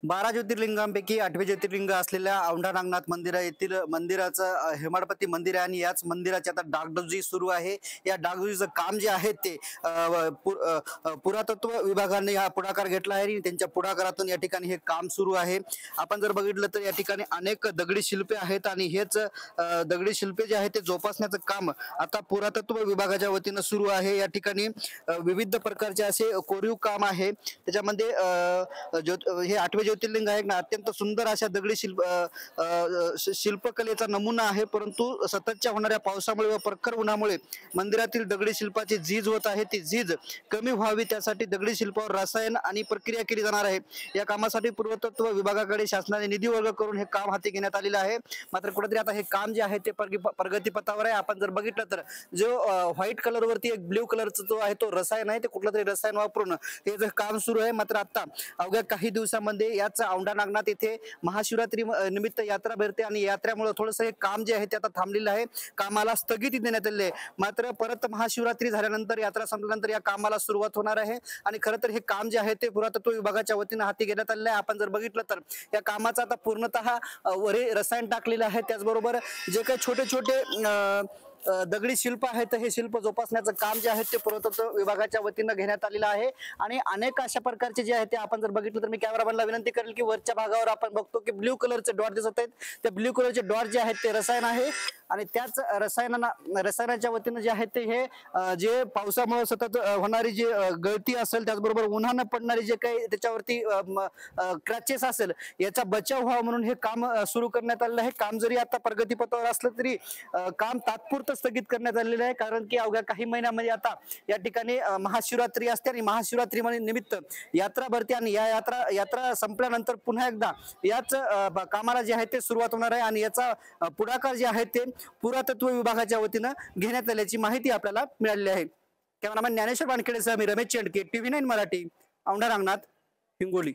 12 ज्योतिर्लिंगांपैकी 8वे ज्योतिर्लिंग असलेल्या औंढा नागनाथ मंदिर येथील मंदिराचं हेमाडपंती मंदिर आहे आणि याच मंदिराची आता डागडुजी सुरू आहे। या डागडुजीचं काम जे आहे ते पुरातत्व विभागाने हा पुढाकार घेतला आहे आणि त्यांच्या पुढाकारातून या ठिकाणी हे काम सुरू आहे। आपण जर बघितलं तर या ठिकाणी अनेक दगडी शिल्पे आहेत आणि हेच दगडी शिल्पे जे आहेत ते जोपासण्याचं काम आता पुरातत्व विभागाच्या वतीने सुरू आहे। या ठिकाणी विविध प्रकारचे असे कोरीव काम आहे। त्याच्यामध्ये हे 8वे ज्योतिर्लिंग आहे ना, अत्यंत सुंदर अशा दगडी शिल्पकलेचा नमुना आहे। परंतु सततच्या होणाऱ्या पावसामुळे व प्रखर उन्हामुळे मंदिरातील दगडी शिल्पाची झीज होत आहे। ती झीज कमी व्हावी त्यासाठी दगडी शिल्पावर रसायन आणि प्रक्रिया केली जाणार आहे। या कामासाठी पुरातत्व विभागाकडे शासनाने निधी वर्ग करून हे काम हाती घेण्यात आलेलं आहे। मात्र कुठेतरी आता हे काम जे आहे ते प्रगतीपथावर आहे। आपण जर बघितलं तर जो व्हाईट कलर वरती एक ब्ल्यू कलरचा जो आहे तो रसायन आहे, ते कुठलं तरी रसायन वापरून हे जे काम सुरू आहे। मात्र आता अवघ्या काही दिवसांमध्ये याच औंढा नागनाथ येथे महाशिवरात्री निमित्त यात्रा भरते आणि यात्रेमुळे थोडंसं हे काम जे आहे ते आता थांबलेलं आहे, कामाला स्थगिती देण्यात आली आहे। मात्र परत महाशिवरात्री झाल्यानंतर, यात्रा संपल्यानंतर या कामाला सुरुवात होणार आहे आणि खरं तर हे काम जे आहे ते पुरातत्व विभागाच्या वतीने हाती घेण्यात आलेलं आहे। आपण जर बघितलं तर या कामाचा आता पूर्णतः वरे रसायन टाकलेलं आहे। त्याचबरोबर जे काही छोटे छोटे दगडी शिल्प आहेत हे शिल्प जोपासण्याचं काम जे आहे ते पुरातत्व विभागाच्या वतीने घेण्यात आलेलं आहे आणि अनेक अशा प्रकारचे जे आहे ते आपण जर बघितलं तर मी कॅमेरामॅनला विनंती करेल की वरच्या भागावर आपण बघतो की ब्ल्यू कलरचे डॉट दिसत आहेत। ते ब्ल्यू कलरचे डॉट जे आहेत ते रसायन आहे आणि त्याच रसायनाच्या वतीने जे आहे ते हे जे पावसामुळे सतत होणारी जी गळती असेल, त्याचबरोबर उन्हानं पडणारी जे काही त्याच्यावरती क्रॅचेस असेल, याचा बचाव व्हावा म्हणून हे काम सुरू करण्यात आलेलं आहे। काम जरी आता प्रगतीपथावर असलं तरी काम तात्पुरतं स्थगित करण्यात आलेलं आहे, कारण की अवघ्या काही महिन्यामध्ये आता या ठिकाणी महाशिवरात्री असते आणि महाशिवरात्री निमित्त यात्रा भरते आणि या यात्रा संपल्यानंतर पुन्हा एकदा याच कामाला जे आहे ते सुरुवात होणार आहे आणि याचा पुढाकार जे आहे ते पुरातत्व विभागाच्या वतीने घेण्यात आल्याची माहिती आपल्याला मिळालेली आहे। कॅमेरामॅन ज्ञानेश्वर वानखेडेसह मी रमेश चेंडके, TV9 मराठी, औंढा नागनाथ, हिंगोली।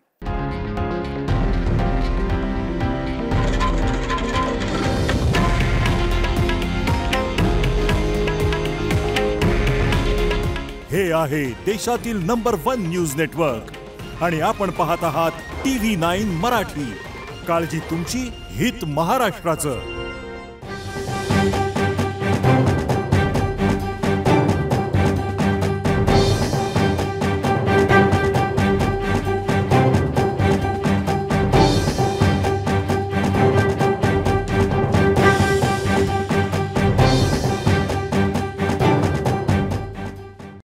हे आहे देशातील नंबर 1 न्यूज नेटवर्क आणि आपण पाहत आहात TV9 मराठी। काळजी तुमची, हित महाराष्ट्राचं।